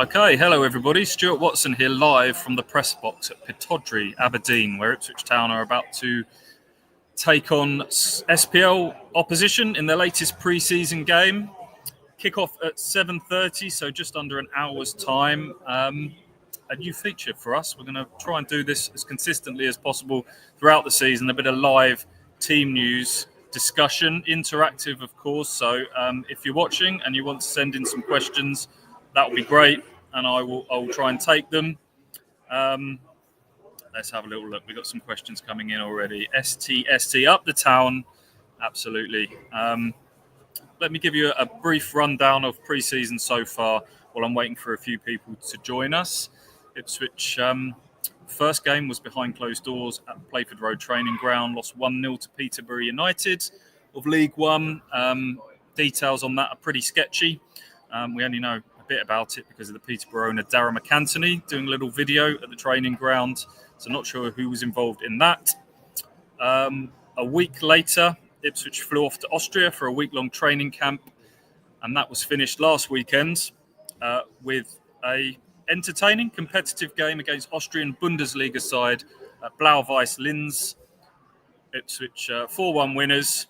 Okay, hello everybody. Stuart Watson here live from the press box at Pittodrie, Aberdeen, where Ipswich Town are about to take on SPL opposition in their latest pre-season game. Kick-off at 7:30, so just under an hour's time. A new feature for us. We're going to try and do this as consistently as possible throughout the season. A bit of live team news discussion, interactive, of course. So if you're watching and you want to send in some questions, that would be great, and I will try and take them. Let's have a little look. We've got some questions coming in already. ST up the town, absolutely. Let me give you a brief rundown of pre-season so far while I'm waiting for a few people to join us. Ipswich first game was behind closed doors at Playford Road Training Ground, lost 1-0 to Peterborough United of League One. Details on that are pretty sketchy. We only know a bit about it because of the Peterborough owner, Darragh McAntony, doing a little video at the training ground. So not sure who was involved in that. A week later, Ipswich flew off to Austria for a week-long training camp, and that was finished last weekend with a entertaining, competitive game against Austrian Bundesliga side Blau-Weiß Linz. Ipswich 4-1 winners.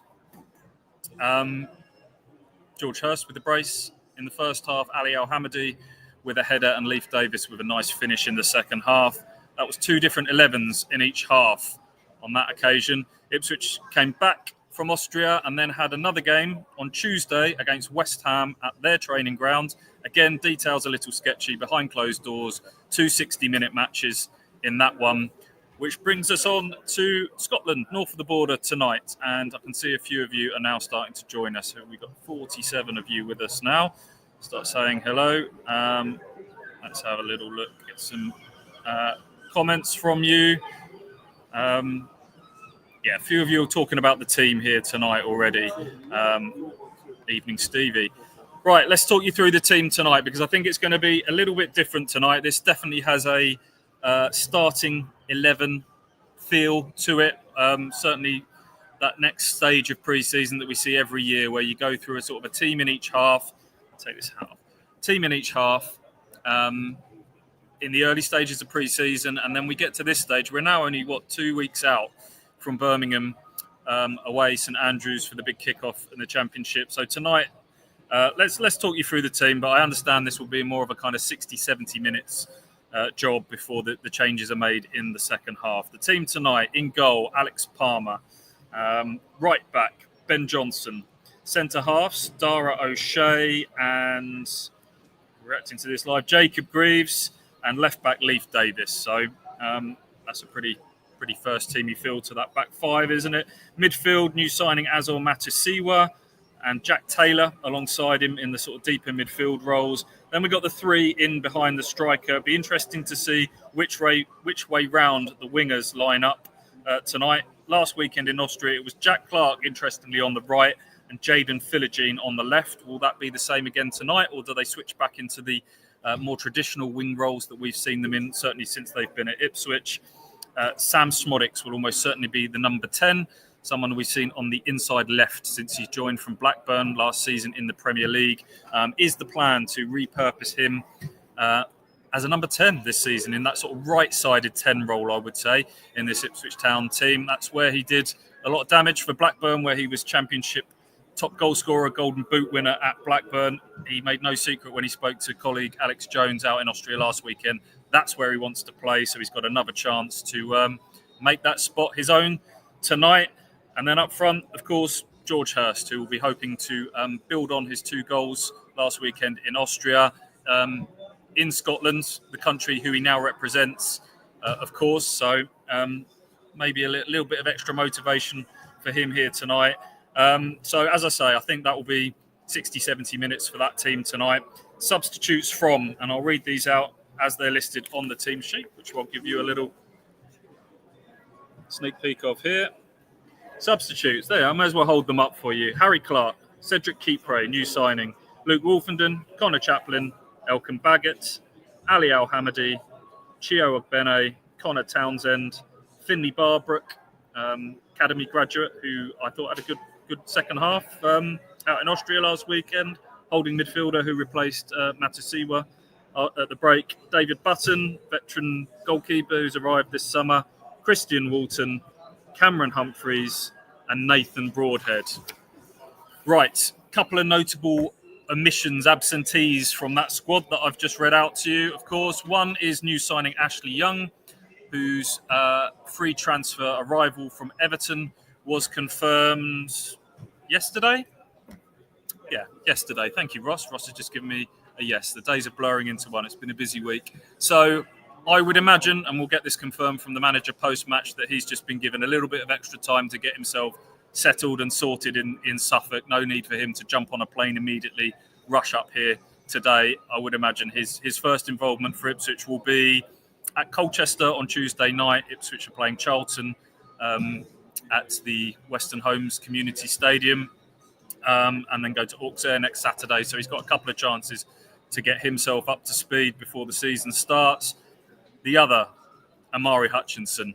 George Hurst with the brace in the first half, Ali Al-Hamadi with a header, and Leif Davis with a nice finish in the second half. That was two different 11s in each half on that occasion. Ipswich came back from Austria and then had another game on Tuesday against West Ham at their training ground. Again, details a little sketchy, behind closed doors, 2 60-minute matches in that one, which brings us on to Scotland, north of the border tonight. And I can see a few of you are now starting to join us. So we've got 47 of you with us now. Start saying hello. Let's have a little look, get some comments from you. A few of you are talking about the team here tonight already. Evening, Stevie. Right, let's talk you through the team tonight, because I think it's going to be a little bit different tonight. This definitely has a starting 11 feel to it. Certainly that next stage of pre-season that we see every year, where you go through a sort of a team in each half. I'll take this half. Team in each half. In the early stages of pre-season, and then we get to this stage. We're now only 2 weeks out from Birmingham, away St Andrews for the big kickoff in the Championship. So tonight, let's talk you through the team, but I understand this will be more of a kind of 60-70 minutes job before the changes are made in the second half. The team tonight: in goal, Alex Palmer; right back, Ben Johnson; centre halves, Dara O'Shea and, reacting to this live, Jacob Greaves; and left back, Leif Davis. So that's a pretty first teamy feel to that back five, isn't it? Midfield, new signing Azor Matusiwa and Jack Taylor alongside him in the sort of deeper midfield roles. Then we got the three in behind the striker. It'd be interesting to see which way round the wingers line up tonight. Last weekend in Austria, it was Jack Clark, interestingly, on the right and Jaden Philogene on the left. Will that be the same again tonight, or do they switch back into the more traditional wing roles that we've seen them in, certainly since they've been at Ipswich? Sam Smodics will almost certainly be the number 10, someone we've seen on the inside left since he joined from Blackburn last season in the Premier League. Is the plan to repurpose him as a number 10 this season, in that sort of right-sided 10 role, I would say, in this Ipswich Town team? That's where he did a lot of damage for Blackburn, where he was Championship top goal scorer, Golden Boot winner at Blackburn. He made no secret when he spoke to colleague Alex Jones out in Austria last weekend. That's where he wants to play, so he's got another chance to make that spot his own tonight. And then up front, of course, George Hurst, who will be hoping to build on his 2 goals last weekend in Austria. In Scotland, the country who he now represents, of course. So maybe a little bit of extra motivation for him here tonight. So as I say, I think that will be 60, 70 minutes for that team tonight. Substitutes from, and I'll read these out as they're listed on the team sheet, which I'll give you a little sneak peek of here. Substitutes, there, I may as well hold them up for you. Harry Clark, Cedric Kipre, new signing; Luke Wolfenden, Connor Chaplin, Elkan Baggett, Ali Al-Hamadi, Chio Ogbene, Connor Townsend, Finley Barbrook, academy graduate, who I thought had a good second half out in Austria last weekend, holding midfielder who replaced Matusiwa at the break. David Button, veteran goalkeeper who's arrived this summer. Christian Walton, Cameron Humphreys, and Nathan Broadhead. Right, couple of notable omissions, absentees from that squad that I've just read out to you. Of course, one is new signing Ashley Young, whose free transfer arrival from Everton was confirmed yesterday. Yeah, yesterday. Thank you, Ross. Ross has just given me a yes. The days are blurring into one. It's been a busy week. So I would imagine, and we'll get this confirmed from the manager post-match, that he's just been given a little bit of extra time to get himself settled and sorted in Suffolk. No need for him to jump on a plane immediately, rush up here today. I would imagine his first involvement for Ipswich will be at Colchester on Tuesday night. Ipswich are playing Charlton at the Western Homes Community Stadium. And then go to Auxerre next Saturday. So he's got a couple of chances to get himself up to speed before the season starts. The other, Amari Hutchinson,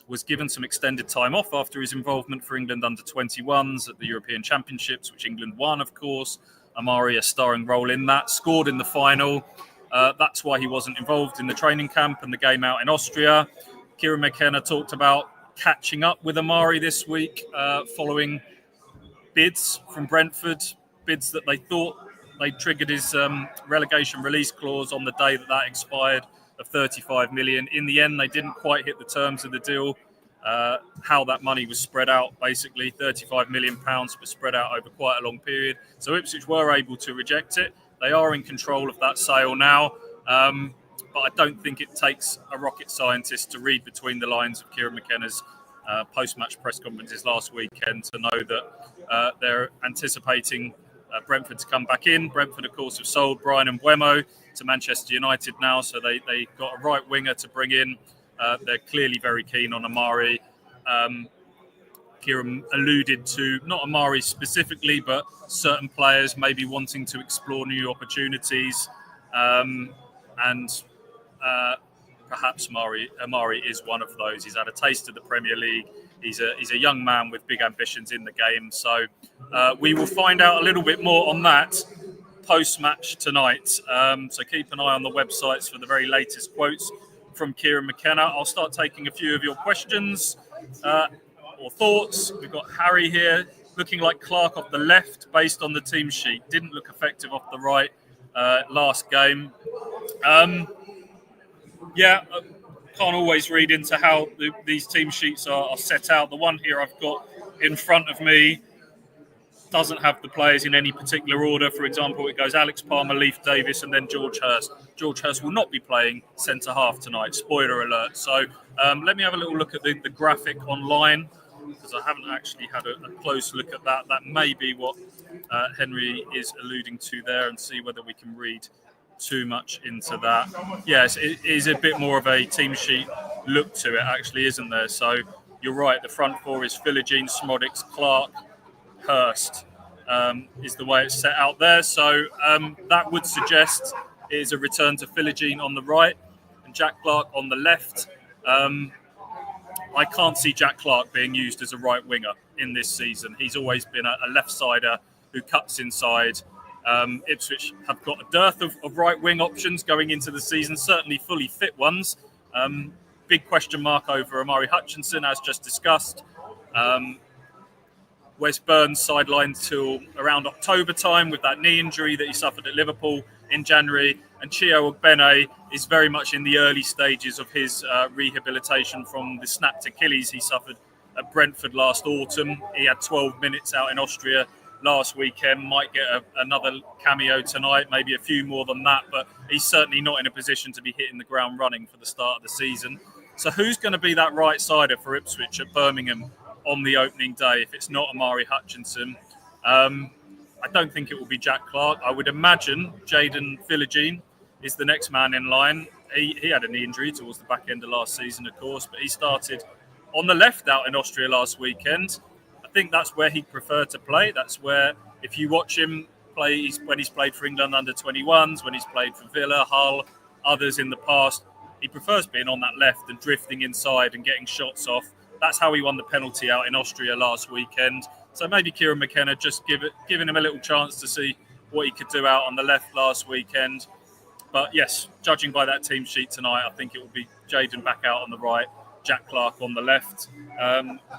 was given some extended time off after his involvement for England under-21s at the European Championships, which England won, of course. Amari, a starring role in that, scored in the final. That's why he wasn't involved in the training camp and the game out in Austria. Kieran McKenna talked about catching up with Amari this week following bids from Brentford, bids that they thought they triggered his relegation release clause on the day that expired of 35 million. In the end, they didn't quite hit the terms of the deal. How that money was spread out, basically 35 million pounds was spread out over quite a long period. So Ipswich were able to reject it. They are in control of that sale now. But I don't think it takes a rocket scientist to read between the lines of Kieran McKenna's post-match press conferences last weekend to know that they're anticipating Brentford to come back in. Brentford, of course, have sold Brian Mbeumo to Manchester United now, so they got a right winger to bring in. They're clearly very keen on Amari. Kieran alluded to, not Amari specifically, but certain players maybe wanting to explore new opportunities. Perhaps Amari is one of those. He's had a taste of the Premier League. He's a young man with big ambitions in the game. So we will find out a little bit more on that post-match tonight. So keep an eye on the websites for the very latest quotes from Kieran McKenna. I'll start taking a few of your questions or thoughts. We've got Harry here, looking like Clark off the left based on the team sheet. Didn't look effective off the right last game. Yeah, I can't always read into how these team sheets are set out. The one here I've got in front of me doesn't have the players in any particular order. For example, it goes Alex Palmer, Leif Davis, and then George Hurst. George Hurst will not be playing centre-half tonight, spoiler alert. So let me have a little look at the graphic online, because I haven't actually had a close look at that. That may be what Henry is alluding to there, and see whether we can read too much into that. Yes, it is a bit more of a team sheet look to it, actually, isn't there? So you're right, the front four is Philogene, Smodics, Clark, Hurst is the way it's set out there. So that would suggest it is a return to Philogene on the right and Jack Clark on the left. I can't see Jack Clark being used as a right winger in this season. He's always been a left-sider who cuts inside. Ipswich have got a dearth of right-wing options going into the season, certainly fully fit ones. Big question mark over Amari Hutchinson, as just discussed. Wes Burns sidelined till around October time with that knee injury that he suffered at Liverpool in January. And Chio Ogbene is very much in the early stages of his rehabilitation from the snapped Achilles he suffered at Brentford last autumn. He had 12 minutes out in Austria last weekend, might get another cameo tonight, maybe a few more than that, but he's certainly not in a position to be hitting the ground running for the start of the season. So who's going to be that right-sider for Ipswich at Birmingham on the opening day if it's not Amari Hutchinson? I don't think it will be Jack Clark. I would imagine Jayden Philogene is the next man in line. He had a knee injury towards the back end of last season, of course, but he started on the left out in Austria last weekend. I think that's where he'd prefer to play. That's where, if you watch him play, when he's played for England under-21s, when he's played for Villa, Hull, others in the past, he prefers being on that left and drifting inside and getting shots off. That's how he won the penalty out in Austria last weekend. So maybe Kieran McKenna just giving him a little chance to see what he could do out on the left last weekend. But yes, judging by that team sheet tonight, I think it will be Jayden back out on the right, Jack Clark on the left,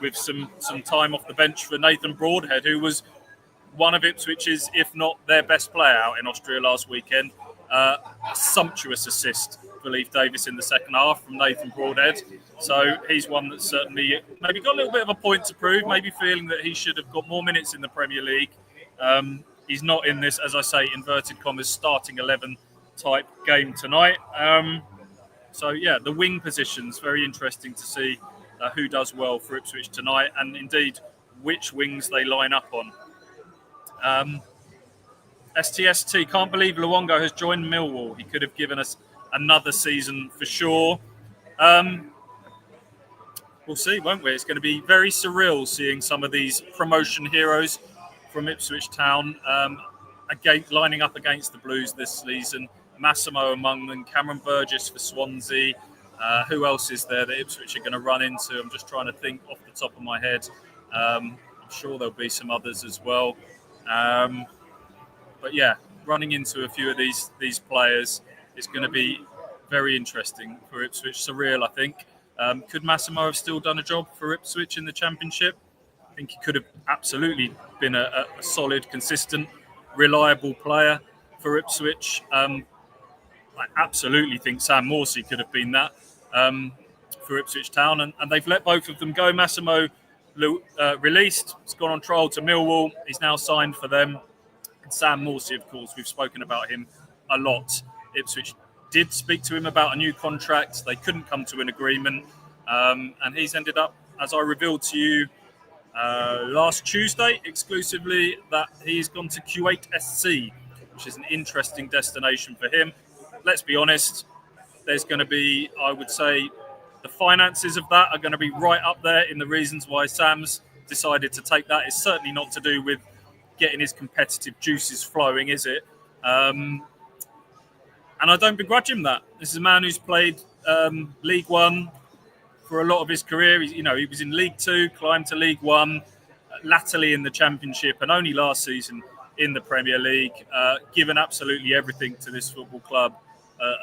with some time off the bench for Nathan Broadhead, who was one of Ipswich's, if not their best player out in Austria last weekend. A sumptuous assist for Leif Davis in the second half from Nathan Broadhead. So he's one that certainly maybe got a little bit of a point to prove, maybe feeling that he should have got more minutes in the Premier League. He's not in this, as I say, inverted commas, starting 11 type game tonight. So yeah, the wing positions, very interesting to see who does well for Ipswich tonight, and indeed which wings they line up on. STST, can't believe Luongo has joined Millwall. He could have given us another season for sure. We'll see, won't we? It's going to be very surreal seeing some of these promotion heroes from Ipswich Town lining up against the Blues this season. Massimo among them, Cameron Burgess for Swansea. Who else is there that Ipswich are going to run into? I'm just trying to think off the top of my head. I'm sure there'll be some others as well. But yeah, running into a few of these players is going to be very interesting for Ipswich. Surreal, I think. Could Massimo have still done a job for Ipswich in the Championship? I think he could have absolutely been a solid, consistent, reliable player for Ipswich. I absolutely think Sam Morsey could have been that for Ipswich Town. And they've let both of them go. Massimo released. He's gone on trial to Millwall. He's now signed for them. And Sam Morsey, of course, we've spoken about him a lot. Ipswich did speak to him about a new contract. They couldn't come to an agreement. And he's ended up, as I revealed to you last Tuesday exclusively, that he's gone to Kuwait SC, which is an interesting destination for him. Let's be honest, there's going to be, I would say, the finances of that are going to be right up there in the reasons why Sam's decided to take that. It's certainly not to do with getting his competitive juices flowing, is it? And I don't begrudge him that. This is a man who's played League One for a lot of his career. He was in League Two, climbed to League One, latterly in the Championship, and only last season in the Premier League. Given absolutely everything to this football club.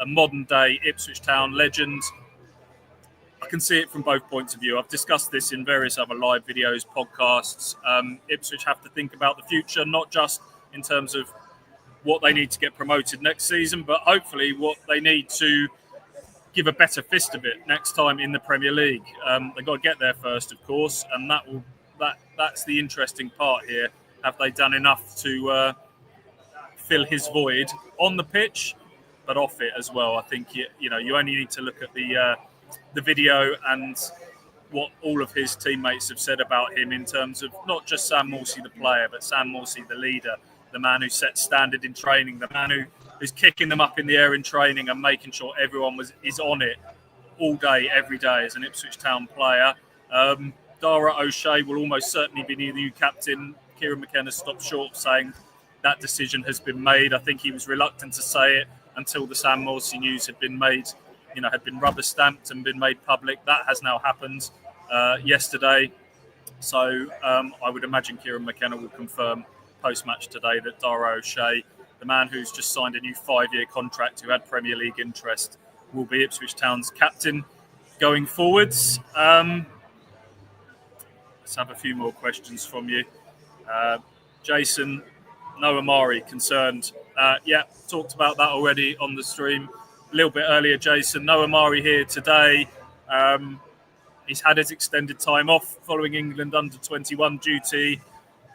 A modern-day Ipswich Town legend. I can see it from both points of view. I've discussed this in various other live videos, podcasts. Ipswich have to think about the future, not just in terms of what they need to get promoted next season, but hopefully what they need to give a better fist of it next time in the Premier League. They've got to get there first, of course, and that's the interesting part here. Have they done enough to fill his void on the pitch, but off it as well? I think you only need to look at the video and what all of his teammates have said about him in terms of not just Sam Morsey the player, but Sam Morsey the leader, the man who sets standard in training, the man who's kicking them up in the air in training and making sure everyone is on it all day, every day as an Ipswich Town player. Dara O'Shea will almost certainly be the new captain. Kieran McKenna stopped short saying that decision has been made. I think he was reluctant to say it until the Sam Morsey news had been made, had been rubber stamped and been made public. That has now happened yesterday. So I would imagine Kieran McKenna will confirm post-match today that Dara O'Shea, the man who's just signed a new 5-year contract, who had Premier League interest, will be Ipswich Town's captain going forwards. Let's have a few more questions from you. Jason, no Amari, concerned. Talked about that already on the stream a little bit earlier, Jason. No Amari here today. He's had his extended time off following England under-21 duty.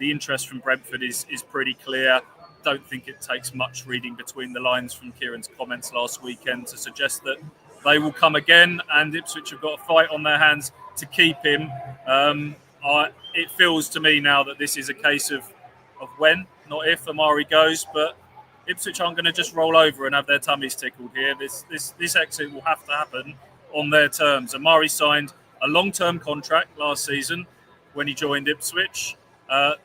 The interest from Brentford is pretty clear. Don't think it takes much reading between the lines from Kieran's comments last weekend to suggest that they will come again, and Ipswich have got a fight on their hands to keep him. It feels to me now that this is a case of when, not if, Amari goes, but Ipswich aren't going to just roll over and have their tummies tickled here. This exit will have to happen on their terms. Amari signed a long-term contract last season when he joined Ipswich.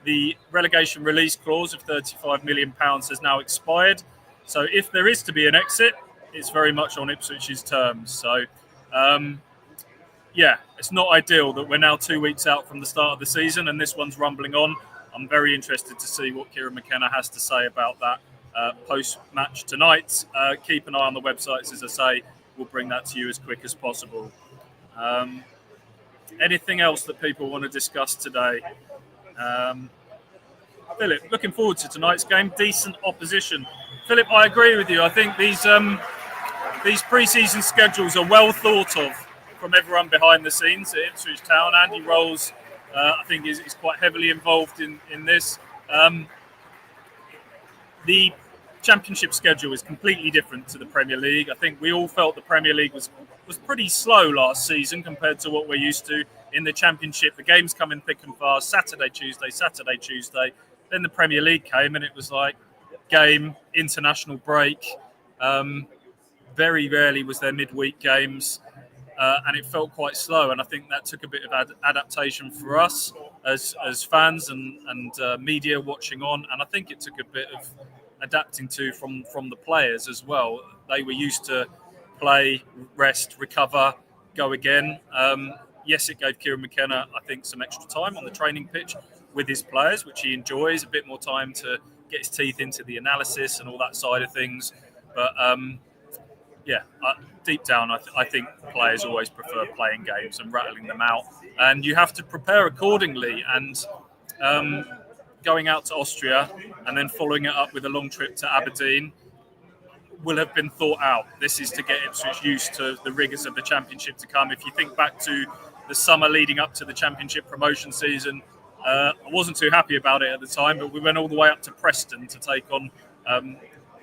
The relegation release clause of £35 million has now expired. So if there is to be an exit, it's very much on Ipswich's terms. So, it's not ideal that we're now 2 weeks out from the start of the season and this one's rumbling on. I'm very interested to see what Kieran McKenna has to say about that post-match tonight. Keep an eye on the websites, as I say. We'll bring that to you as quick as possible. Anything else that people want to discuss today? Philip, looking forward to tonight's game. Decent opposition. Philip, I agree with you. I think these pre-season schedules are well thought of from everyone behind the scenes at Ipswich Town. Andy Rolls, I think, is quite heavily involved in this. The Championship schedule is completely different to the Premier League. I think we all felt the Premier League was pretty slow last season compared to what we're used to in the Championship. The games come in thick and fast, Saturday, Tuesday. Then the Premier League came and it was like game, international break. Very rarely was there midweek games, and it felt quite slow. And I think that took a bit of adaptation for us as fans and media watching on. And I think it took a bit of adapting to from the players as well. They were used to play, rest, recover, go again. Yes, it gave Kieran McKenna, I think, some extra time on the training pitch with his players, which he enjoys, a bit more time to get his teeth into the analysis and all that side of things. But deep down, I think players always prefer playing games and rattling them out. And you have to prepare accordingly. And going out to Austria and then following it up with a long trip to Aberdeen will have been thought out. This is to get Ipswich used to the rigours of the Championship to come. If you think back to the summer leading up to the Championship promotion season, I wasn't too happy about it at the time, but we went all the way up to Preston to take on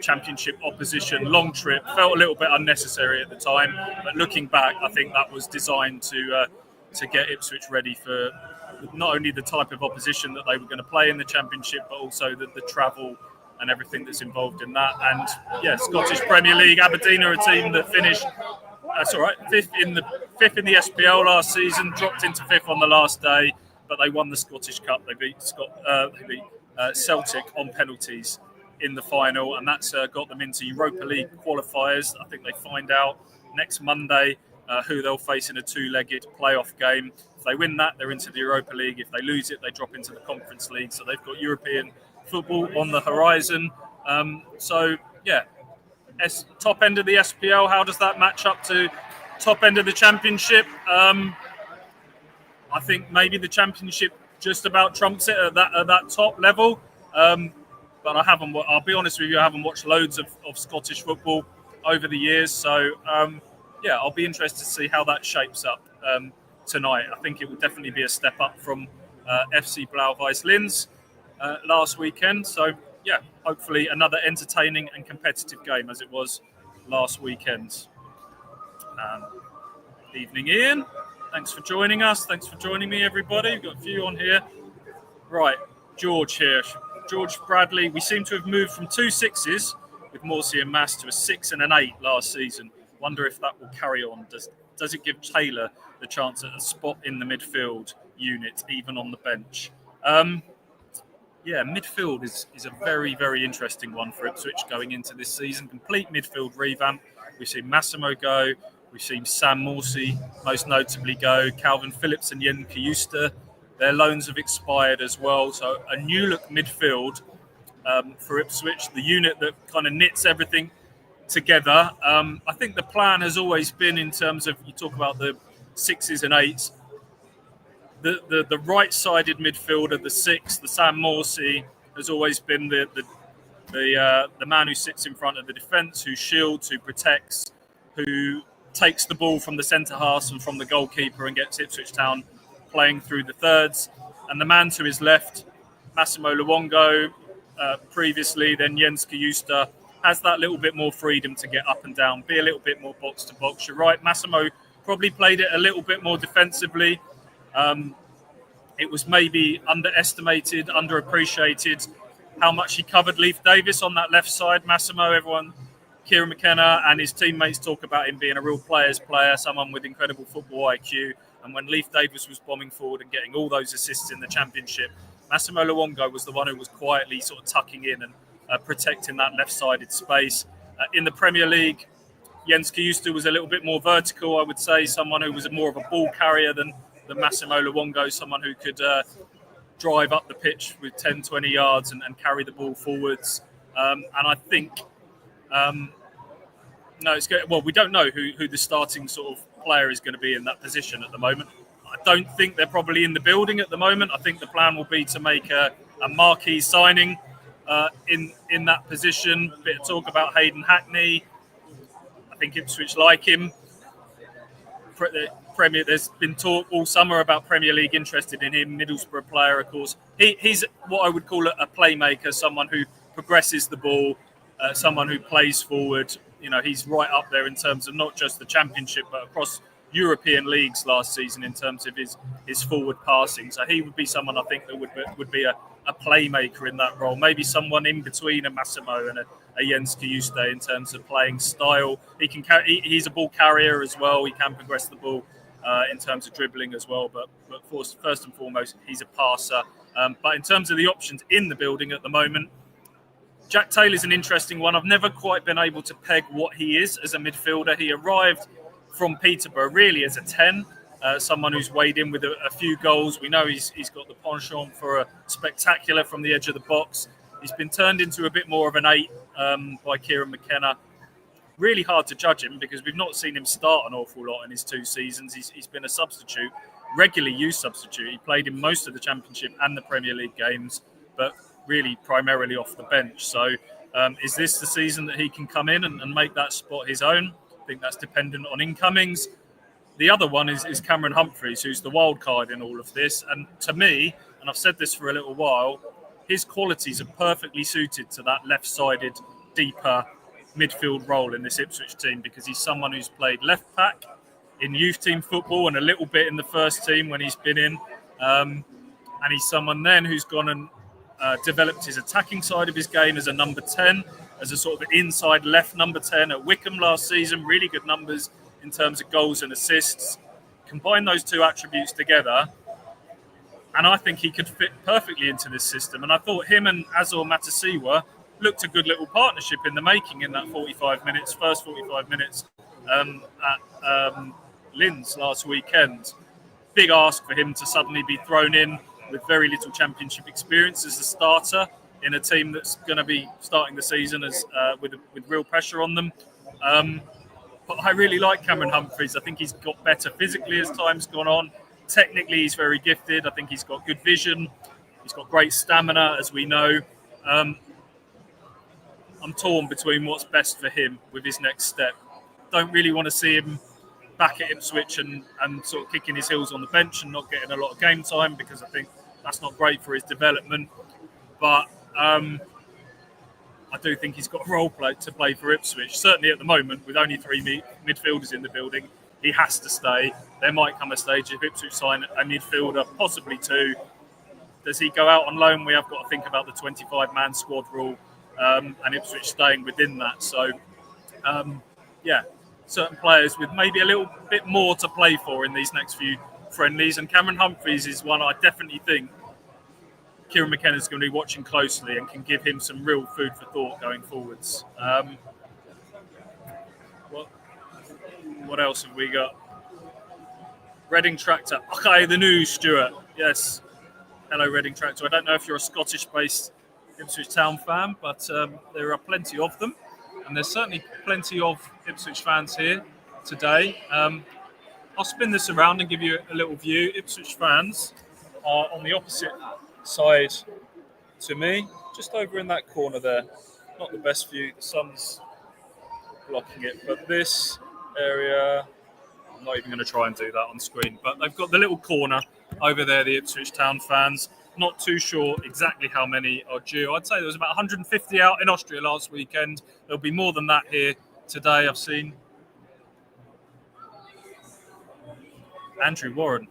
Championship opposition. Long trip, felt a little bit unnecessary at the time, but looking back, I think that was designed to get Ipswich ready for not only the type of opposition that they were going to play in the Championship, but also the travel and everything that's involved in that. And yeah, Scottish Premier League, Aberdeen are a team that finished fifth in the SPL last season, dropped into fifth on the last day, but they won the Scottish Cup. They beat Celtic on penalties in the final, and that's got them into Europa League qualifiers. I think they find out next Monday who they'll face in a two-legged playoff game. If they win that, they're into the Europa League. If they lose it, they drop into the Conference League. So they've got European football on the horizon. Top end of the SPL, how does that match up to top end of the Championship? I think maybe the Championship just about trumps it at that top level. But I'll be honest with you, I haven't watched loads of Scottish football over the years. So, I'll be interested to see how that shapes up tonight. I think it will definitely be a step up from FC Blau-Weiß Linz last weekend. So, hopefully another entertaining and competitive game as it was last weekend. Evening, Ian. Thanks for joining us. Thanks for joining me, everybody. We've got a few on here. Right, George here. George Bradley. We seem to have moved from 2 6s with Morsey and Mass to a 6 and an 8 last season. Wonder if that will carry on. Does it give Taylor the chance at a spot in the midfield unit, even on the bench? Midfield is a very, very interesting one for Ipswich going into this season. Complete midfield revamp. We've seen Massimo go. We've seen Sam Morsey most notably go. Calvin Phillips and Yen Kiyusta. Their loans have expired as well. So a new look midfield for Ipswich, the unit that kind of knits everything together. I think the plan has always been, in terms of, you talk about the 6s and 8s, the right-sided midfielder, the 6, the Sam Morsey, has always been the man who sits in front of the defence, who shields, who protects, who takes the ball from the centre half and from the goalkeeper and gets Ipswich Town playing through the thirds. And the man to his left, Massimo Luongo, previously, then Jens Kiyusta, has that little bit more freedom to get up and down, be a little bit more box to box. You're right, Massimo probably played it a little bit more defensively. It was maybe underestimated, underappreciated how much he covered Leif Davis on that left side. Massimo, Kieran McKenna and his teammates talk about him being a real player's player, someone with incredible football IQ. And when Leif Davis was bombing forward and getting all those assists in the Championship, Massimo Luongo was the one who was quietly sort of tucking in and protecting that left-sided space. In the Premier League, Jens Kiyusta was a little bit more vertical, I would say, someone who was more of a ball carrier than Massimo Luongo, someone who could drive up the pitch with 10, 20 yards and carry the ball forwards. And I think, no, it's good. Well, we don't know who the starting sort of player is going to be in that position at the moment. I don't think they're probably in the building at the moment. I think the plan will be to make a marquee signing in that position. A bit of talk about Hayden Hackney. I think Ipswich like him. There's been talk all summer about Premier League interested in him. Middlesbrough player, of course. He's what I would call a playmaker, someone who progresses the ball, someone who plays forward. You know, he's right up there in terms of not just the Championship, but across European leagues last season in terms of his forward passing. So he would be someone I think that would be a playmaker in that role. Maybe someone in between a Massimo and a Jens Kjuste in terms of playing style. He's a ball carrier as well. He can progress the ball in terms of dribbling as well. But first and foremost, he's a passer. But in terms of the options in the building at the moment, Jack Taylor's an interesting one. I've never quite been able to peg what he is as a midfielder. He arrived from Peterborough really as a 10, someone who's weighed in with a few goals. We know he's got the penchant for a spectacular from the edge of the box. He's been turned into a bit more of an 8 by Kieran McKenna. Really hard to judge him because we've not seen him start an awful lot in his 2 seasons. He's been a substitute, regularly used substitute. He played in most of the Championship and the Premier League games, but really primarily off the bench. So is this the season that he can come in and make that spot his own? I think that's dependent on incomings. The other one is Cameron Humphreys, who's the wild card in all of this. And to me, and I've said this for a little while, his qualities are perfectly suited to that left-sided, deeper midfield role in this Ipswich team because he's someone who's played left back in youth team football and a little bit in the first team when he's been in. And he's someone then who's gone and developed his attacking side of his game as a number 10, as a sort of inside left number 10 at Wickham last season. Really good numbers in terms of goals and assists. Combine those 2 attributes together, and I think he could fit perfectly into this system. And I thought him and Azor Matasiwa looked a good little partnership in the making in that first 45 minutes at Linz last weekend. Big ask for him to suddenly be thrown in with very little Championship experience as a starter in a team that's going to be starting the season as with real pressure on them. But I really like Cameron Humphreys. I think he's got better physically as time's gone on. Technically, he's very gifted. I think he's got good vision. He's got great stamina, as we know. I'm torn between what's best for him with his next step. Don't really want to see him back at Ipswich and sort of kicking his heels on the bench and not getting a lot of game time because I think that's not great for his development. But I do think he's got a role to play for Ipswich. Certainly at the moment, with only 3 midfielders in the building, he has to stay. There might come a stage if Ipswich sign a midfielder, possibly 2. Does he go out on loan? We have got to think about the 25-man squad rule and Ipswich staying within that. So, certain players with maybe a little bit more to play for in these next few friendlies. And Cameron Humphreys is one I definitely think Kieran McKenna is going to be watching closely and can give him some real food for thought going forwards. What else have we got? Reading Tractor. Okay, the news, Stuart. Yes. Hello, Reading Tractor. I don't know if you're a Scottish-based Ipswich Town fan, but there are plenty of them. And there's certainly plenty of Ipswich fans here today. I'll spin this around and give you a little view. Ipswich fans are on the opposite side to me, just over in that corner there. Not the best view, the sun's blocking it, but this area, I'm not even going to try and do that on screen, but they've got the little corner over there, the Ipswich Town fans. Not too sure exactly how many are due. I'd say there was about 150 out in Austria last weekend. There'll be more than that here today. I've seen Andrew Warren,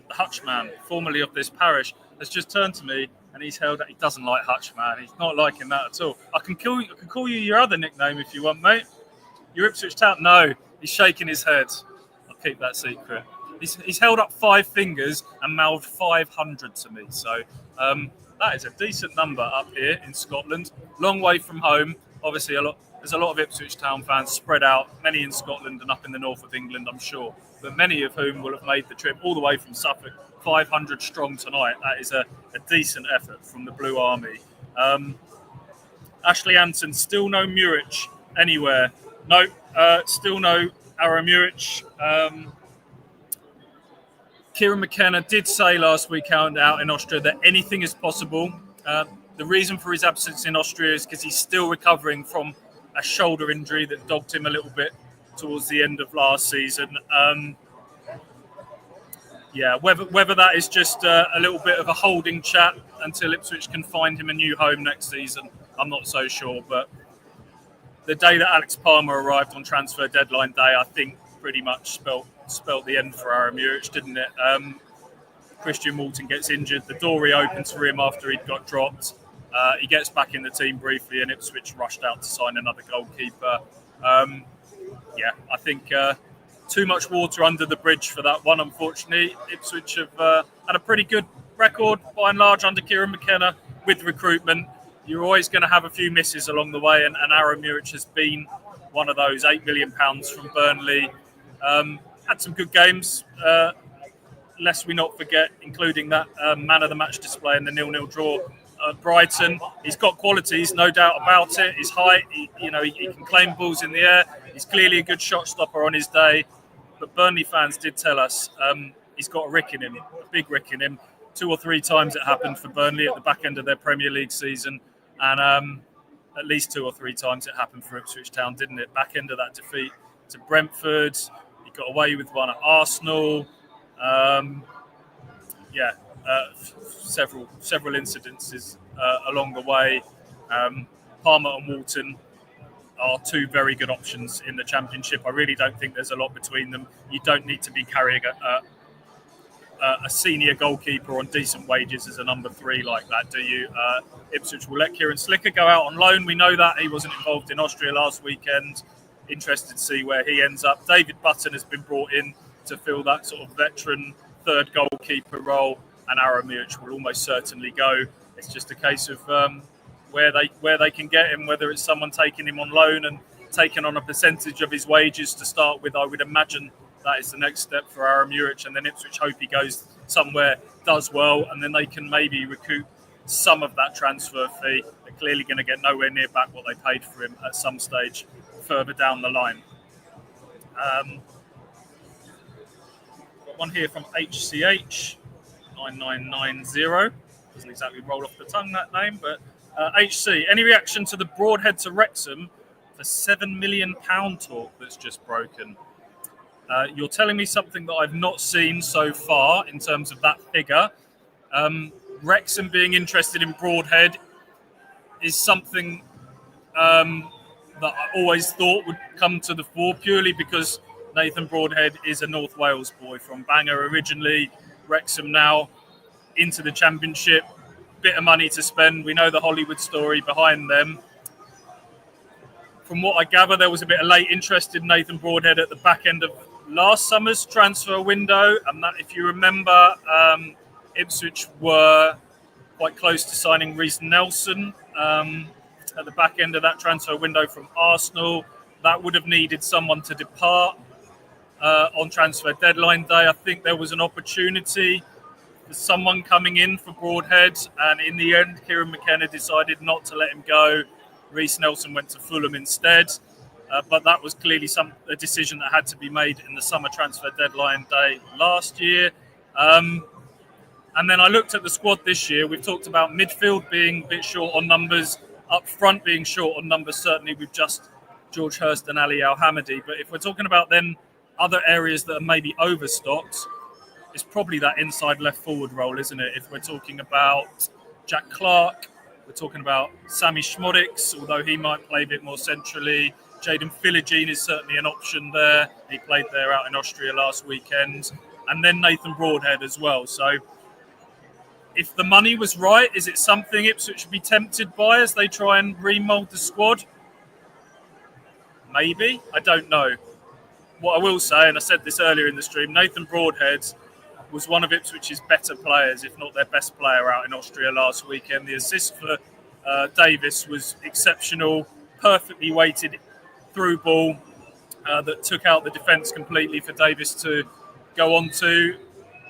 the Hutch man, formerly of this parish, has just turned to me and he's held. He doesn't like Hutch man. He's not liking that at all. I can call you your other nickname if you want, mate. You're Ipswich Town. No, he's shaking his head. I'll keep that secret. He's held up 5 fingers and mouthed 500 to me. So that is a decent number up here in Scotland. Long way from home. Obviously, there's a lot of Ipswich Town fans spread out, many in Scotland and up in the north of England, I'm sure. But many of whom will have made the trip all the way from Suffolk, 500 strong tonight. That is a decent effort from the Blue Army. Ashley Anton, still no Muric anywhere. No, still no Aaron Muric. Kieran McKenna did say last week out in Austria that anything is possible. The reason for his absence in Austria is because he's still recovering from a shoulder injury that dogged him a little bit towards the end of last season. Whether that is just a little bit of a holding chat until Ipswich can find him a new home next season, I'm not so sure. But the day that Alex Palmer arrived on transfer deadline day, I think pretty much spelt the end for Aaron Muric, didn't it? Christian Walton gets injured. The door reopens for him after he'd got dropped. He gets back in the team briefly, and Ipswich rushed out to sign another goalkeeper. I think too much water under the bridge for that one, unfortunately. Ipswich have had a pretty good record, by and large, under Kieran McKenna with recruitment. You're always going to have a few misses along the way, and Aaron Muric has been one of those. £8 million from Burnley. Had some good games, lest we not forget, including that man of the match display in the 0-0 draw at Brighton. He's got qualities, no doubt about it. His height, he can claim balls in the air. He's clearly a good shot stopper on his day. But Burnley fans did tell us he's got a rick in him, a big rick in him. 2 or 3 times it happened for Burnley at the back end of their Premier League season. And at least 2 or 3 times it happened for Ipswich Town, didn't it? Back end of that defeat to Brentford. He got away with one at Arsenal. Several incidences along the way. Palmer and Walton are 2 very good options in the Championship. I really don't think there's a lot between them. You don't need to be carrying a senior goalkeeper on decent wages as a number 3 like that, do you? Ipswich will let Kieran Slicker go out on loan. We know that. He wasn't involved in Austria last weekend. Interested to see where he ends up. David Button has been brought in to fill that sort of veteran third goalkeeper role, and Aaron Muric will almost certainly go. It's just a case of where they can get him, whether it's someone taking him on loan and taking on a percentage of his wages to start with. I would imagine that is the next step for Aaron Muric, and then Ipswich hope he goes somewhere, does well, and then they can maybe recoup some of that transfer fee. They're clearly going to get nowhere near back what they paid for him at some stage further down the line. Got one here from HCH 9990. Doesn't exactly roll off the tongue, that name, but HC, any reaction to the Broadhead to Wrexham for £7 million talk that's just broken? You're telling me something that I've not seen so far in terms of that figure. Wrexham being interested in Broadhead is something that I always thought would come to the fore purely because Nathan Broadhead is a North Wales boy from Bangor originally. Wrexham now into the Championship. Bit of money to spend. We know the Hollywood story behind them. From what I gather, there was a bit of late interest in Nathan Broadhead at the back end of last summer's transfer window. And that, if you remember, Ipswich were quite close to signing Reece Nelson at the back end of that transfer window from Arsenal. That would have needed someone to depart on transfer deadline day. I think there was an opportunity for someone coming in for Broadhead, and in the end, Kieran McKenna decided not to let him go. Reece Nelson went to Fulham instead, but that was clearly a decision that had to be made in the summer transfer deadline day last year. And then I looked at the squad this year. We've talked about midfield being a bit short on numbers, up front being short on numbers, certainly with just George Hurst and Ali Al-Hamadi. But if we're talking about then other areas that are maybe overstocked, it's probably that inside left forward role, isn't it? If we're talking about Jack Clark, we're talking about Sami Schmodics, although he might play a bit more centrally. Jaden Philogene is certainly an option there. He played there out in Austria last weekend. And then Nathan Broadhead as well. So if the money was right, is it something Ipswich should be tempted by as they try and remould the squad? Maybe. I don't know. What I will say, and I said this earlier in the stream, Nathan Broadhead was one of Ipswich's better players, if not their best player out in Austria last weekend. The assist for Davis was exceptional, perfectly weighted through ball that took out the defence completely for Davis to go on to.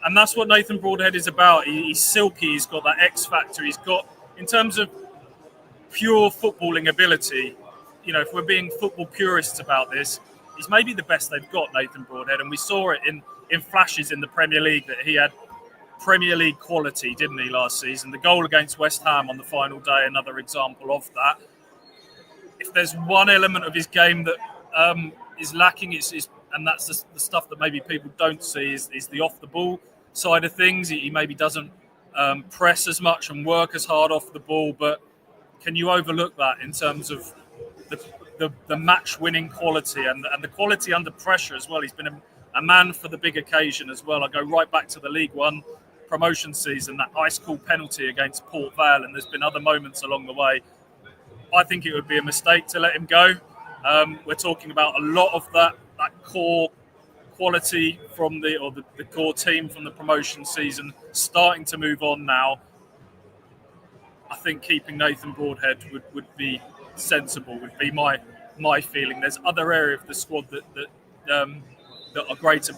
And that's what Nathan Broadhead is about. He's silky, he's got that X factor. He's got, in terms of pure footballing ability, if we're being football purists about this, he's maybe the best they've got, Nathan Broadhead. And we saw it in flashes in the Premier League that he had Premier League quality, didn't he, last season? The goal against West Ham on the final day, another example of that. If there's one element of his game that is lacking, and that's the stuff that maybe people don't see, is the off-the-ball side of things. He maybe doesn't press as much and work as hard off the ball, but can you overlook that in terms of the match-winning quality and the quality under pressure as well? He's been a man for the big occasion as well. I go right back to the League One promotion season, that ice-cold penalty against Port Vale, and there's been other moments along the way. I think it would be a mistake to let him go. We're talking about a lot of that core quality from the core team from the promotion season starting to move on now. I think keeping Nathan Broadhead would be sensible, would be my feeling. There's other areas of the squad that are greater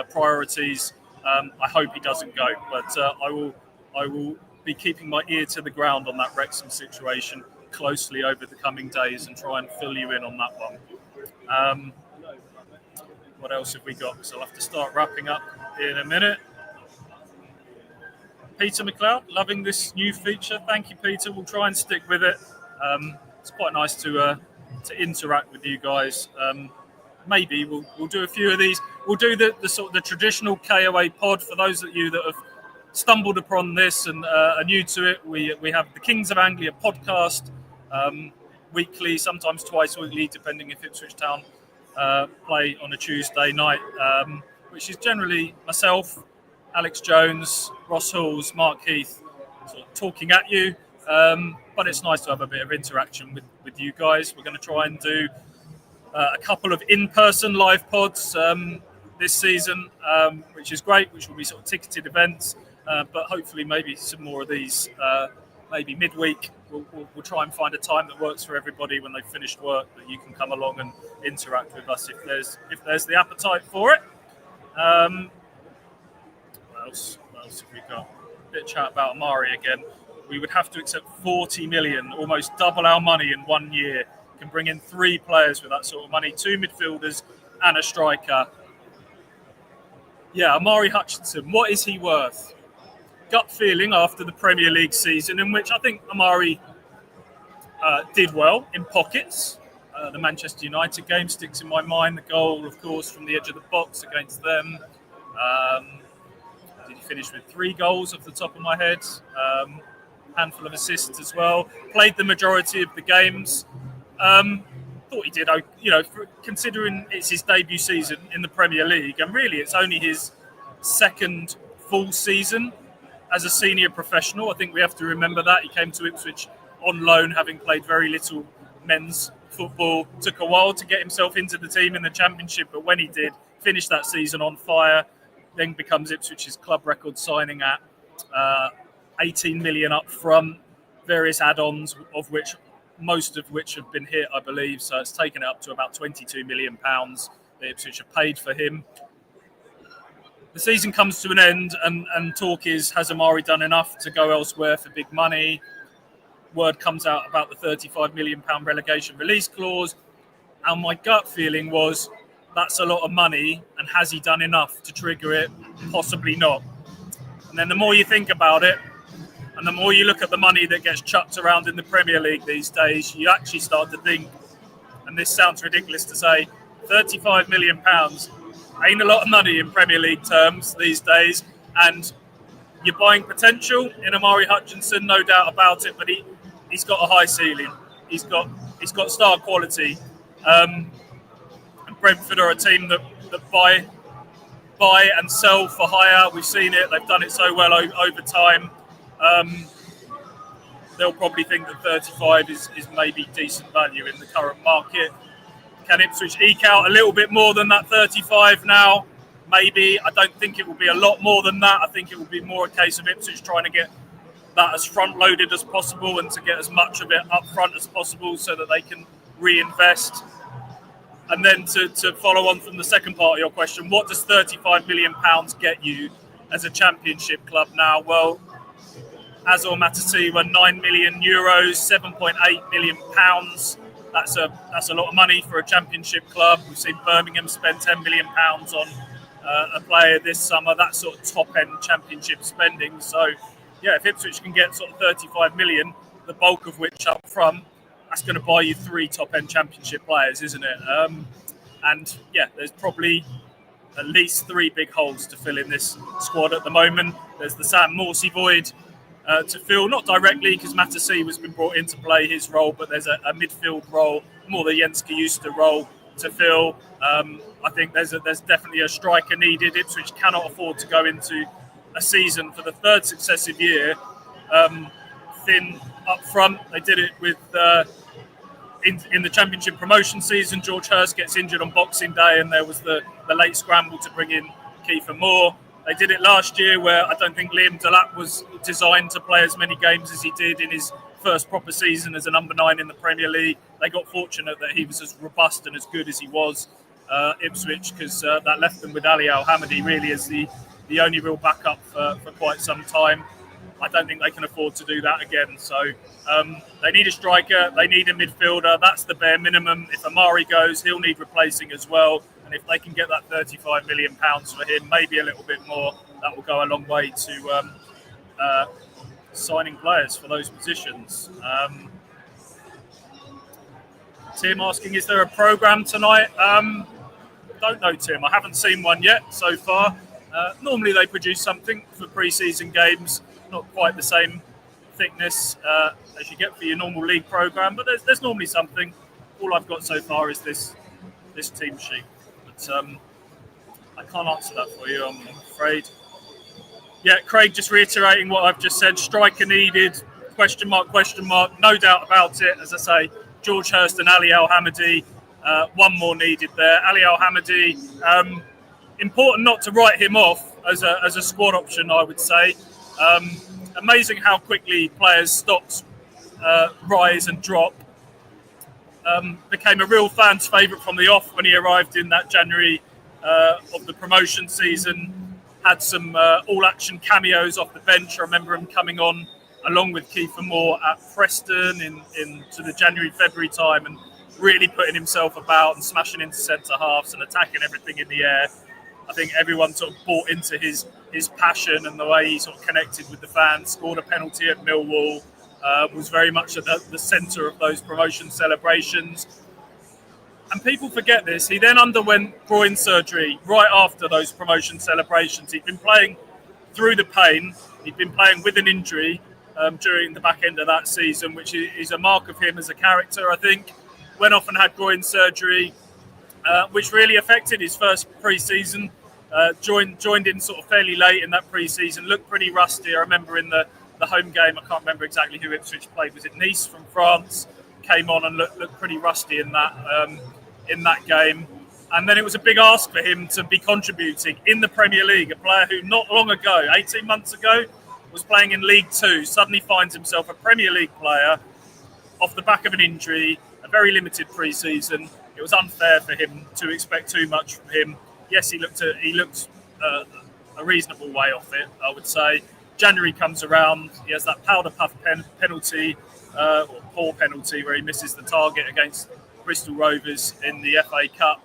priorities. I hope he doesn't go, but I will be keeping my ear to the ground on that Wrexham situation closely over the coming days and try and fill you in on that one. What else have we got? Because I'll have to start wrapping up in a minute. Peter McLeod, loving this new feature. Thank you, Peter. We'll try and stick with it. It's quite nice to interact with you guys. Maybe we'll do a few of these. We'll do the sort of the traditional KOA pod for those of you that have stumbled upon this and are new to it. We have the Kings of Anglia podcast weekly, sometimes twice weekly, depending if Ipswich Town play on a Tuesday night, which is generally myself, Alex Jones, Ross Halls, Mark Heath, sort of talking at you. But it's nice to have a bit of interaction with you guys. We're going to try and do a couple of in-person live pods this season, which is great, which will be sort of ticketed events. But hopefully maybe some more of these, maybe midweek. We'll try and find a time that works for everybody when they've finished work, that you can come along and interact with us if there's the appetite for it. What else have we got? A bit of chat about Amari again. We would have to accept 40 million, almost double our money in 1 year. Can bring in 3 players with that sort of money, 2 midfielders and a striker. Yeah, Amari Hutchinson, what is he worth? Gut feeling after the Premier League season, in which I think Amari did well in pockets. The Manchester United game sticks in my mind. The goal, of course, from the edge of the box against them. Did he finish with 3 goals off the top of my head? Handful of assists as well. Played the majority of the games. Thought he did, considering it's his debut season in the Premier League, and really it's only his second full season as a senior professional. I think we have to remember that. He came to Ipswich on loan, having played very little men's football. Took a while to get himself into the team in the Championship, but when he did, finished that season on fire, then becomes Ipswich's club record signing at 18 million up front, various add-ons, most of which have been hit, I believe. So it's taken it up to about £22 million that Ipswich have paid for him. The season comes to an end, and talk is, has Amari done enough to go elsewhere for big money? Word comes out about the £35 million relegation release clause, and my gut feeling was that's a lot of money, and has he done enough to trigger it? Possibly not. And then the more you think about it, and the more you look at the money that gets chucked around in the Premier League these days, you actually start to think, and this sounds ridiculous to say, £35 million ain't a lot of money in Premier League terms these days. And you're buying potential in Amari Hutchinson, no doubt about it, but he's got a high ceiling. He's got star quality. And Brentford are a team that buy and sell for hire. We've seen it. They've done it so well over time. They'll probably think that 35 is maybe decent value in the current market. Can Ipswich eke out a little bit more than that 35 now? Maybe. I don't think it will be a lot more than that. I think it will be more a case of Ipswich trying to get that as front-loaded as possible and to get as much of it up front as possible so that they can reinvest. And then to follow on from the second part of your question, what does £35 million get you as a Championship club now? Well, Azor Matasi were €9 million, £7.8 million. That's a lot of money for a Championship club. We've seen Birmingham spend £10 million on a player this summer. That's sort of top-end Championship spending. So, yeah, if Ipswich can get sort of 35 million, the bulk of which up front, that's going to buy you 3 top-end Championship players, isn't it? And, yeah, there's probably at least 3 big holes to fill in this squad at the moment. There's the Sam Morsey void to fill, not directly because Matasi has been brought in to play his role, but there's a midfield role, more the Jens Kajusta role to fill. I think there's definitely a striker needed. Ipswich cannot afford to go into a season for the 3rd successive year thin up front. They did it with in the Championship promotion season. George Hurst gets injured on Boxing Day, and there was the late scramble to bring in Kiefer Moore. They did it last year, where I don't think Liam Delap was designed to play as many games as he did in his first proper season as a number 9 in the Premier League. They got fortunate that he was as robust and as good as he was, Ipswich, because that left them with Ali Al-Hamadi really as the only real backup for quite some time. I don't think they can afford to do that again. So they need a striker, they need a midfielder. That's the bare minimum. If Amari goes, he'll need replacing as well. And if they can get that £35 million for him, maybe a little bit more, that will go a long way to signing players for those positions. Tim asking, is there a programme tonight? Don't know, Tim. I haven't seen one yet so far. Normally they produce something for pre-season games, not quite the same thickness as you get for your normal league programme, but there's normally something. All I've got so far is this team sheet. But I can't answer that for you, I'm afraid. Yeah, Craig, just reiterating what I've just said. Striker needed, question mark, no doubt about it. As I say, George Hurst and Ali Al-Hamadi, one more needed there. Ali Al-Hamadi, important not to write him off as a squad option, I would say. Amazing how quickly players' stocks rise and drop. Became a real fan's favourite from the off when he arrived in that January of the promotion season. Had some all-action cameos off the bench. I remember him coming on along with Kiefer Moore at Preston into the January-February time and really putting himself about and smashing into centre-halves and attacking everything in the air. I think everyone sort of bought into his passion and the way he sort of connected with the fans, scored a penalty at Millwall, was very much at the centre of those promotion celebrations. And people forget this. He then underwent groin surgery right after those promotion celebrations. He'd been playing through the pain. He'd been playing with an injury during the back end of that season, which is a mark of him as a character, I think. Went off and had groin surgery, which really affected his first pre-season. Joined in sort of fairly late in that pre-season. Looked pretty rusty. I remember in the home game, I can't remember exactly who Ipswich played. Was it Nice from France? Came on and looked pretty rusty in that game. And then it was a big ask for him to be contributing in the Premier League. A player who not long ago, 18 months ago, was playing in League Two, suddenly finds himself a Premier League player off the back of an injury, a very limited pre-season. It was unfair for him to expect too much from him. Yes, he looked a reasonable way off it, I would say. January comes around, he has that powder puff penalty, or poor penalty, where he misses the target against Bristol Rovers in the FA Cup,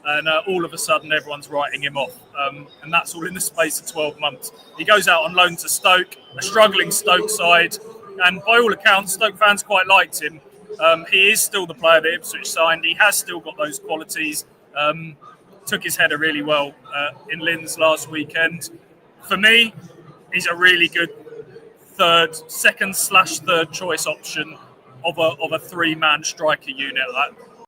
and all of a sudden everyone's writing him off, and that's all in the space of 12 months. He goes out on loan to Stoke, a struggling Stoke side, and by all accounts, Stoke fans quite liked him. He is still the player that Ipswich signed. He has still got those qualities. Took his header really well in Linz last weekend. For me, he's a really good second/third choice option of a 3-man striker unit.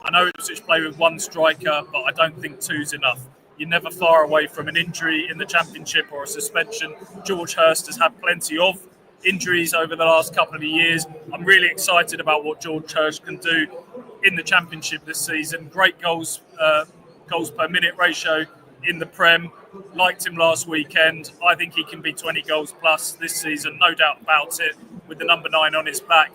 I know Ipswich play with one striker, but I don't think two's enough. You're never far away from an injury in the Championship or a suspension. George Hurst has had plenty of injuries over the last couple of years. I'm really excited about what George Hurst can do in the Championship this season. Great goals per minute ratio in the Prem. Liked him last weekend. I think he can be 20 goals plus this season, no doubt about it, with the number 9 on his back.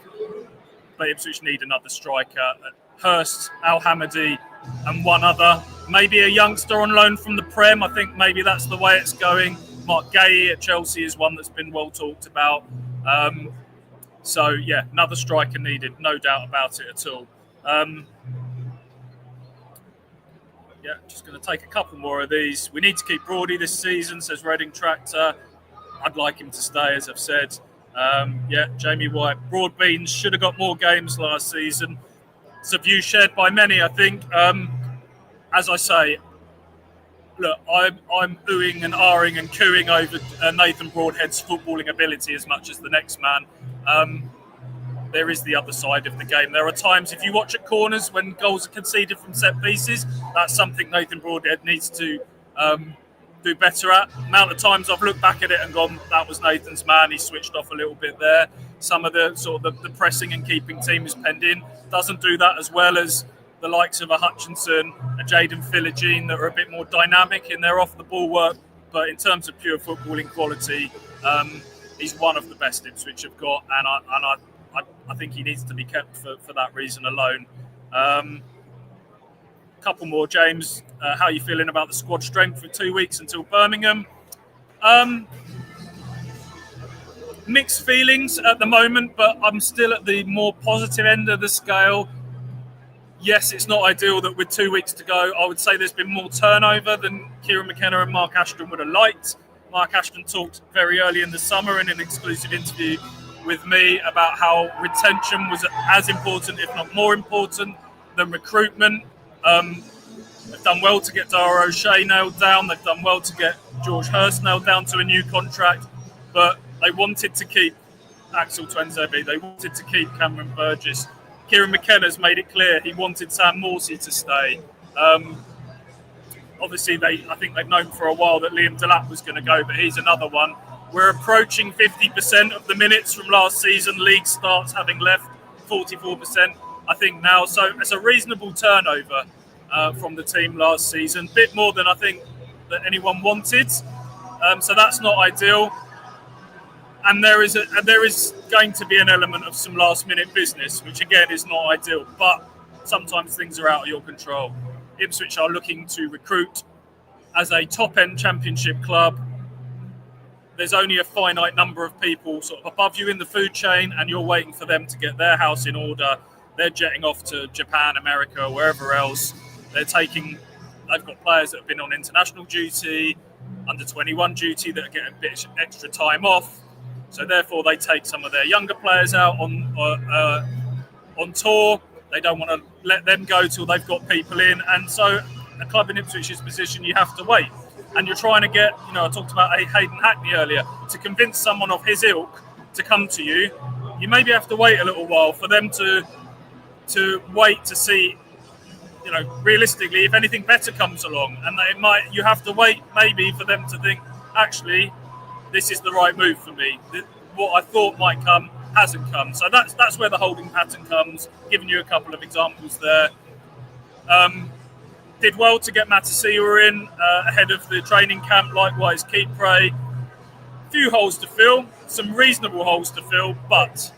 But Ipswich need another striker. Hurst, Al-Hamadi and one other. Maybe a youngster on loan from the Prem. I think maybe that's the way it's going. Mark Gay at Chelsea is one that's been well talked about. So, yeah, another striker needed, no doubt about it at all. Yeah, just going to take a couple more of these. We need to keep Broady this season, says Reading Tractor. I'd like him to stay, as I've said. Yeah, Jamie White. Broad Beans should have got more games last season. It's a view shared by many, I think. As I say, look, I'm oohing and ahhing and cooing over Nathan Broadhead's footballing ability as much as the next man. There is the other side of the game. There are times, if you watch at corners when goals are conceded from set pieces, that's something Nathan Broadhead needs to do better at. The amount of times I've looked back at it and gone, that was Nathan's man, he switched off a little bit there. Some of the sort of the pressing and keeping team is penned in. Doesn't do that as well as the likes of a Hutchinson, a Jaden Philogene that are a bit more dynamic in their off-the-ball work. But in terms of pure footballing quality, he's one of the best Ipswich have got, and I think he needs to be kept for that reason alone. Couple more, James. How are you feeling about the squad strength for 2 weeks until Birmingham? Mixed feelings at the moment, but I'm still at the more positive end of the scale. Yes, it's not ideal that with 2 weeks to go, I would say there's been more turnover than Kieran McKenna and Mark Ashton would have liked. Mark Ashton talked very early in the summer in an exclusive interview with me about how retention was as important, if not more important, than recruitment. They've done well to get Dara O'Shea nailed down. They've done well to get George Hurst nailed down to a new contract. But they wanted to keep Axel Tuanzebe. They wanted to keep Cameron Burgess. Kieran McKenna's made it clear he wanted Sam Morsey to stay. Obviously, I think they've known for a while that Liam Delap was going to go, but he's another one. We're approaching 50% of the minutes from last season. League starts having left 44%, I think, now. So it's a reasonable turnover from the team last season. Bit more than I think that anyone wanted. So that's not ideal. And there is going to be an element of some last-minute business, which, again, is not ideal. But sometimes things are out of your control. Ipswich are looking to recruit as a top-end championship club. There's only a finite number of people sort of above you in the food chain, and you're waiting for them to get their house in order. They're jetting off to Japan, America, wherever else. They've got players that have been on international duty, under 21 duty, that are getting a bit extra time off. So therefore, they take some of their younger players out on tour. They don't want to let them go till they've got people in. And so a club in Ipswich's position, you have to wait. And you're trying to get, I talked about Hayden Hackney earlier, to convince someone of his ilk to come to you. You maybe have to wait a little while for them to wait to see, realistically, if anything better comes along. And you have to wait maybe for them to think, actually, this is the right move for me. What I thought might come hasn't come. So that's where the holding pattern comes. Giving you a couple of examples there. Did well to get Matasiwa in ahead of the training camp. Likewise, Keepray. Few holes to fill, some reasonable holes to fill, but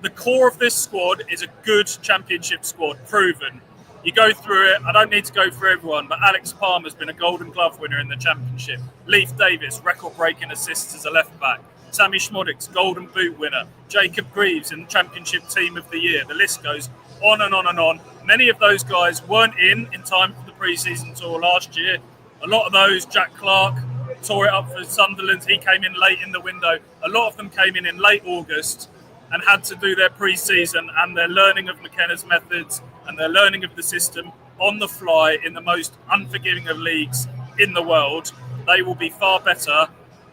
the core of this squad is a good championship squad, proven. You go through it, I don't need to go through everyone, but Alex Palmer's been a Golden Glove winner in the championship. Leif Davis, record-breaking assists as a left-back. Sammy Schmodix, Golden Boot winner. Jacob Greaves in the Championship Team of the Year. The list goes on and on and on. Many of those guys weren't in time for the pre-season tour last year. A lot of those, Jack Clark tore it up for Sunderland. He came in late in the window. A lot of them came in late August and had to do their pre-season and their learning of McKenna's methods and their learning of the system on the fly in the most unforgiving of leagues in the world. They will be far better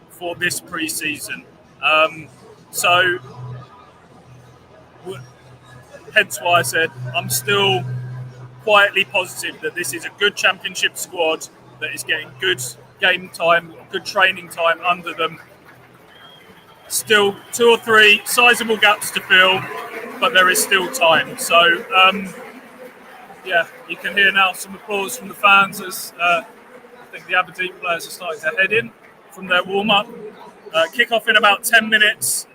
for this pre-season. So hence why I said I'm still quietly positive that this is a good championship squad that is getting good game time, good training time under them. Still 2 or 3 sizable gaps to fill, but there is still time. So, you can hear now some applause from the fans as I think the Aberdeen players are starting to head in from their warm-up. Kick-off in about 10 minutes.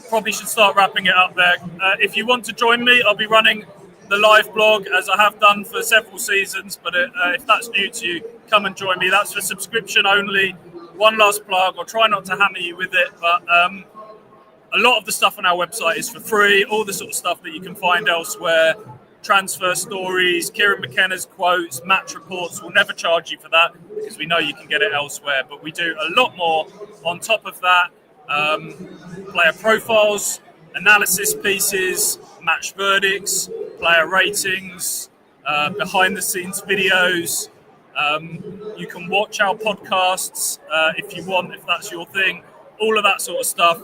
Probably should start wrapping it up there. If you want to join me, I'll be running the live blog as I have done for several seasons, but if that's new to you, come and join me. That's for subscription only one last plug. I'll try not to hammer you with it, but a lot of the stuff on our website is for free. All the sort of stuff that you can find elsewhere. Transfer stories, Kieran McKenna's quotes, match reports. We'll never charge you for that because we know you can get it elsewhere. But we do a lot more on top of that. Player profiles, analysis pieces, match verdicts, player ratings, behind the scenes videos. You can watch our podcasts if you want, if that's your thing. All of that sort of stuff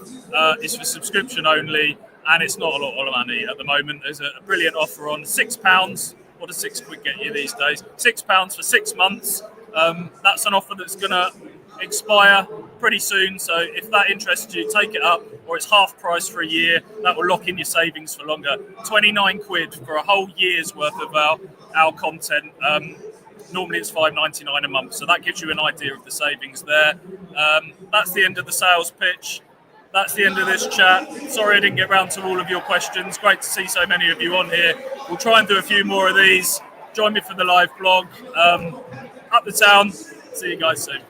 is for subscription only, and it's not a lot of money at the moment. There's a brilliant offer on £6. What does £6 get you these days? £6 for 6 months. That's an offer that's going to expire pretty soon. So if that interests you, take it up, or it's half price for a year. That will lock in your savings for longer. £29 for a whole year's worth of our content. Normally it's $5.99 a month, so that gives you an idea of the savings there. That's the end of the sales pitch. That's the end of this chat. Sorry I didn't get round to all of your questions. Great to see so many of you on here. We'll try and do a few more of these. Join me for the live blog. Up the town. See you guys soon.